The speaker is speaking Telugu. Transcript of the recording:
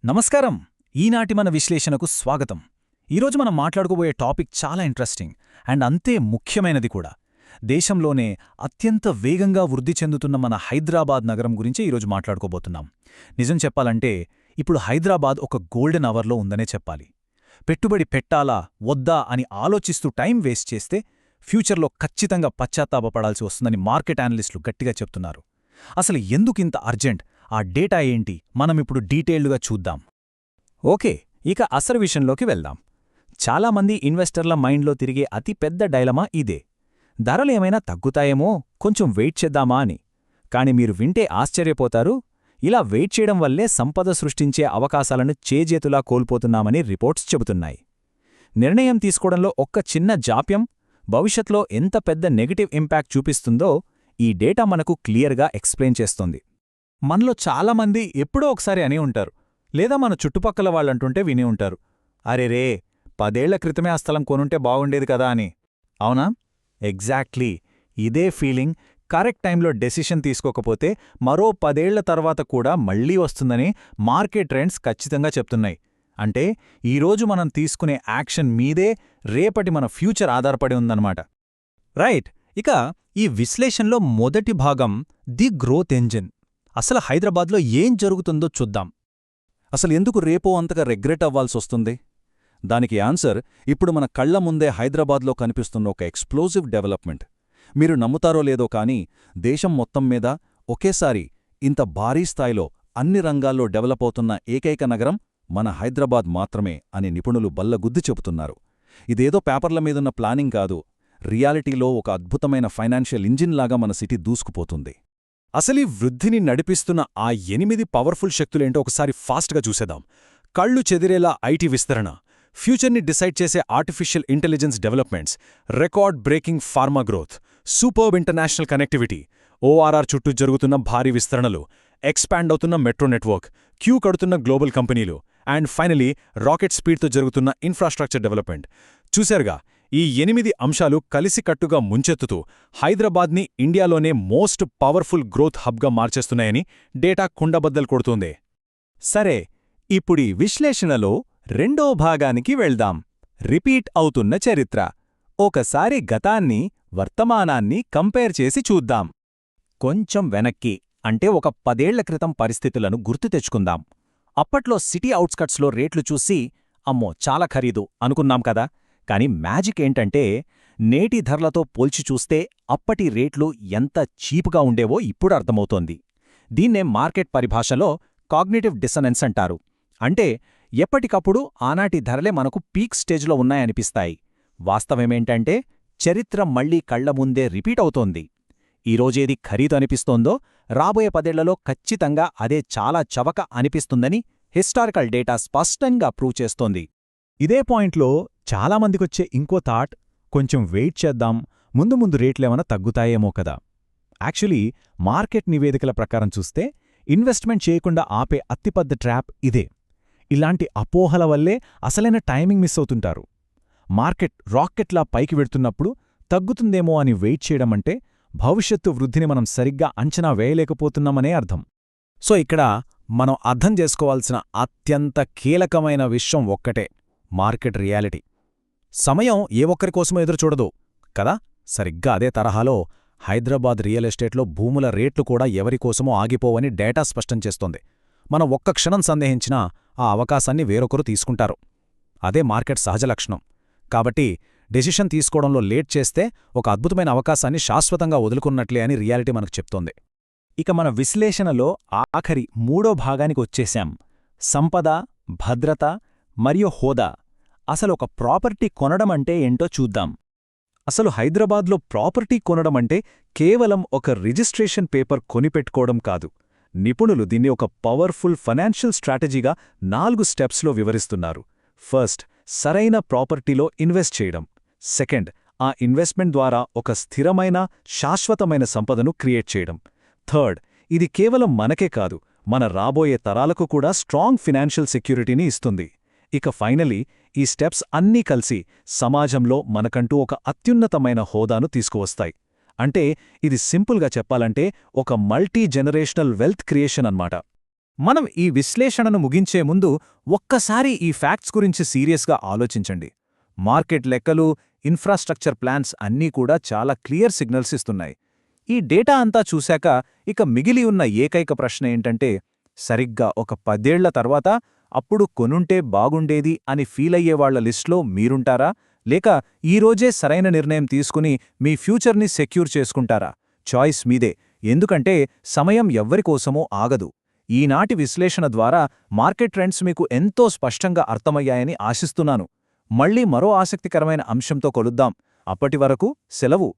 నమస్కారం. ఈనాటి మన విశ్లేషణకు స్వాగతం. ఈరోజు మనం మాట్లాడుకోబోయే టాపిక్ చాలా ఇంట్రెస్టింగ్ అండ్ అంతే ముఖ్యమైనది కూడా. దేశంలోనే అత్యంత వేగంగా వృద్ధి చెందుతున్న మన హైదరాబాద్ నగరం గురించి ఈరోజు మాట్లాడుకోబోతున్నాం. నిజం చెప్పాలంటే ఇప్పుడు హైదరాబాద్ ఒక గోల్డెన్ అవర్లో ఉందనే చెప్పాలి. పెట్టుబడి పెట్టాలా వద్దా అని ఆలోచిస్తూ టైం వేస్ట్ చేస్తే ఫ్యూచర్లో ఖచ్చితంగా పశ్చాత్తాపపడాల్సి వస్తుందని మార్కెట్ అనలిస్టులు గట్టిగా చెప్తున్నారు. అసలు ఎందుకింత అర్జెంట్, ఆ డేటా ఏంటి, మనమిప్పుడు డీటెయిల్డ్గా చూద్దాం. ఓకే, ఇక అసలు విషయంలోకి వెళ్దాం. చాలామంది ఇన్వెస్టర్ల మైండ్లో తిరిగే అతి పెద్ద డైలమా ఇదే. ధరలేమైనా తగ్గుతాయేమో, కొంచెం వెయిట్ చేద్దామా అని. కాని మీరు వింటే ఆశ్చర్యపోతారు. ఇలా వెయిట్ చేయడం వల్లే సంపద సృష్టించే అవకాశాలను చేజేతులా కోల్పోతున్నామని రిపోర్ట్స్ చెబుతున్నాయి. నిర్ణయం తీసుకోవడంలో ఒక్క చిన్న జాప్యం భవిష్యత్లో ఎంత పెద్ద నెగటివ్ ఇంపాక్ట్ చూపిస్తుందో ఈ డేటా మనకు క్లియర్గా ఎక్స్ప్లెయిన్ చేస్తోంది. మనలో చాలామంది ఎప్పుడో ఒకసారి అని ఉంటారు, లేదా మన చుట్టుపక్కల వాళ్ళంటుంటే విని ఉంటారు, అరెరే 10 ఏళ్ల క్రితమే ఆ స్థలం కొనుంటే బాగుండేది కదా అని. అవునా? ఎగ్జాక్ట్లీ ఇదే ఫీలింగ్ కరెక్ట్ టైంలో డెసిషన్ తీసుకోకపోతే మరో 10 ఏళ్ల తర్వాత కూడా మళ్లీ వస్తుందని మార్కెట్ ట్రెండ్స్ ఖచ్చితంగా చెప్తున్నాయి. అంటే ఈరోజు మనం తీసుకునే యాక్షన్ మీదే రేపటి మన ఫ్యూచర్ ఆధారపడి ఉందన్నమాట. రైట్. ఇక ఈ విశ్లేషణలో మొదటి భాగం ది గ్రోత్ ఎంజిన్. అసలు హైదరాబాద్లో ఏం జరుగుతుందో చూద్దాం. అసలు ఎందుకు రేపో అంతగా రెగ్రెట్ అవ్వాల్సొస్తుంది? దానికి ఆన్సర్ ఇప్పుడు మన కళ్ల ముందే హైదరాబాద్లో కనిపిస్తున్న ఒక ఎక్స్ప్లోజివ్ డెవలప్మెంట్. మీరు నమ్ముతారో లేదో కానీ దేశం మొత్తం మీద ఒకేసారి ఇంత భారీ స్థాయిలో అన్ని రంగాల్లో డెవలప్ అవుతున్న ఏకైక నగరం మన హైదరాబాద్ మాత్రమే అని నిపుణులు బల్లగుద్ది చెబుతున్నారు. ఇదేదో పేపర్ల మీదున్న ప్లానింగ్ కాదు, రియాలిటీలో ఒక అద్భుతమైన ఫైనాన్షియల్ ఇంజిన్లాగా మన సిటీ దూసుకుపోతుంది. అసలీ వృద్ధిని నడిపిస్తున్న ఆ 8 పవర్ఫుల్ శక్తులేంటో ఒకసారి ఫాస్ట్గా చూసేద్దాం. కళ్ళు చెదిరేలా ఐటీ విస్తరణ, ఫ్యూచర్ని డిసైడ్ చేసే artificial intelligence developments, record breaking pharma growth, superb international connectivity, ORR చుట్టూ జరుగుతున్న భారీ విస్తరణలు, ఎక్స్పాండ్ అవుతున్న మెట్రో నెట్వర్క్, క్యూ కడుతున్న గ్లోబల్ కంపెనీలు, అండ్ ఫైనలీ రాకెట్ స్పీడ్తో జరుగుతున్న ఇన్ఫ్రాస్ట్రక్చర్ డెవలప్మెంట్. చూశారుగా, ఈ 8 అంశాలు కలిసికట్టుగా ముంచెత్తుతూ హైదరాబాద్ని ఇండియాలోనే మోస్ట్ పవర్ఫుల్ గ్రోత్ హబ్గా మార్చేస్తున్నాయని డేటా కుండబద్దలు కొడుతోంది. సరే, ఇప్పుడీ విశ్లేషణలో రెండో భాగానికి వెళ్దాం. రిపీట్ అవుతున్న చరిత్ర. ఒకసారి గతాన్ని, వర్తమానాన్ని కంపేర్ చేసి చూద్దాం. కొంచెం వెనక్కి, అంటే ఒక 10 ఏళ్ల క్రితం పరిస్థితులను గుర్తు తెచ్చుకుందాం. అప్పట్లో సిటీ ఔట్స్కట్స్లో రేట్లు చూసి అమ్మో చాలా ఖరీదు అనుకున్నాం కదా. కాని మ్యాజిక్ ఏంటంటే నేటి ధరలతో పోల్చి చూస్తే అప్పటి రేట్లు ఎంత చీపుగా ఉండేవో ఇప్పుడు అర్థమవుతోంది. దీన్నే మార్కెట్ పరిభాషలో కాగ్నిటివ్ డిసనెన్స్ అంటారు. అంటే ఎప్పటికప్పుడు ఆనాటి ధరలే మనకు పీక్ స్టేజ్లో ఉన్నాయనిపిస్తాయి. వాస్తవమేంటంటే చరిత్ర మళ్లీ కళ్ల ముందే రిపీట్ అవుతోంది. ఈరోజేది ఖరీదు అనిపిస్తోందో రాబోయే 10 ఏళ్లలో ఖచ్చితంగా అదే చాలా చవక అనిపిస్తుందని హిస్టారికల్ డేటా స్పష్టంగా ప్రూవ్ చేస్తోంది. ఇదే పాయింట్లో చాలామందికొచ్చే ఇంకో థాట్, కొంచెం వెయిట్ చేద్దాం, ముందు ముందు రేట్లేమన్నా తగ్గుతాయేమో కదా. యాక్చువల్లీ మార్కెట్ నివేదికల ప్రకారం చూస్తే ఇన్వెస్ట్మెంట్ చేయకుండా ఆపే అతిపెద్ద ట్రాప్ ఇదే. ఇలాంటి అపోహల వల్లే అసలైన టైమింగ్ మిస్ అవుతుంటారు. మార్కెట్ రాకెట్లా పైకి వెడుతున్నప్పుడు తగ్గుతుందేమో అని వెయిట్ చేయడమంటే భవిష్యత్తు వృద్ధిని మనం సరిగ్గా అంచనా వేయలేకపోతున్నామనే అర్థం. సో ఇక్కడ మనం అర్థం చేసుకోవాల్సిన అత్యంత కీలకమైన విషయం ఒక్కటే, మార్కెట్ రియాలిటీ. సమయం ఏ ఒక్కరికోసమో ఎదురుచూడదు కదా. సరిగ్గా అదే తరహాలో హైదరాబాద్ రియల్ ఎస్టేట్లో భూముల రేట్లు కూడా ఎవరికోసమో ఆగిపోవని డేటా స్పష్టం చేస్తోంది. మనం ఒక్క క్షణం సందేహించినా ఆ అవకాశాన్ని వేరొకరు తీసుకుంటారు. అదే మార్కెట్ సహజ లక్షణం. కాబట్టి డెసిషన్ తీసుకోవడంలో లేట్ చేస్తే ఒక అద్భుతమైన అవకాశాన్ని శాశ్వతంగా వదులుకున్నట్లే అని రియాలిటీ మనకు చెప్తోంది. ఇక మన విశ్లేషణలో ఆఖరి మూడో భాగానికి వచ్చేశాం. సంపద, భద్రత మరియు హోదా. అసలు ఒక ప్రాపర్టీ కొనడమంటే ఏంటో చూద్దాం. అసలు హైదరాబాద్లో ప్రాపర్టీ కొనడమంటే కేవలం ఒక రిజిస్ట్రేషన్ పేపర్ కొనిపెట్టుకోవడం కాదు. నిపుణులు దీన్ని ఒక పవర్ఫుల్ ఫైనాన్షియల్ స్ట్రాటజీగా 4 స్టెప్స్లో వివరిస్తున్నారు. ఫస్ట్, సరైన ప్రాపర్టీలో ఇన్వెస్ట్ చేయడం. సెకండ్, ఆ ఇన్వెస్ట్మెంట్ ద్వారా ఒక స్థిరమైన, శాశ్వతమైన సంపదను క్రియేట్ చేయడం. థర్డ్, ఇది కేవలం మనకే కాదు, మన రాబోయే తరాలకు కూడా స్ట్రాంగ్ ఫైనాన్షియల్ సెక్యూరిటీని ఇస్తుంది. ఇక ఫైనలీ ఈ స్టెప్స్ అన్నీ కలిసి సమాజంలో మనకంటూ ఒక అత్యున్నతమైన హోదాను తీసుకువస్తాయి. అంటే ఇది సింపుల్గా చెప్పాలంటే ఒక మల్టీ జనరేషనల్ వెల్త్ క్రియేషన్ అన్నమాట. మనం ఈ విశ్లేషణను ముగించే ముందు ఒక్కసారి ఈ ఫ్యాక్ట్స్ గురించి సీరియస్గా ఆలోచించండి. మార్కెట్ లెక్కలు, ఇన్ఫ్రాస్ట్రక్చర్ ప్లాన్స్ అన్నీ కూడా చాలా క్లియర్ సిగ్నల్స్ ఇస్తున్నాయి. ఈ డేటా అంతా చూశాక ఇక మిగిలి ఉన్న ఏకైక ప్రశ్న ఏంటంటే, సరిగ్గా ఒక 10 ఏళ్ల తర్వాత అప్పుడు కొనుంటే బాగుండేది అని ఫీలయ్యేవాళ్ల లిస్ట్లో మీరుంటారా, లేక ఈరోజే సరైన నిర్ణయం తీసుకుని మీ ఫ్యూచర్ని సెక్యూర్ చేసుకుంటారా? చాయిస్ మీదే, ఎందుకంటే సమయం ఎవ్వరికోసమో ఆగదు. ఈనాటి విశ్లేషణ ద్వారా మార్కెట్ ట్రెండ్స్ మీకు ఎంతో స్పష్టంగా అర్థమయ్యాయని ఆశిస్తున్నాను. మళ్ళీ మరో ఆసక్తికరమైన అంశంతో కలుద్దాం. అప్పటివరకు సెలవు.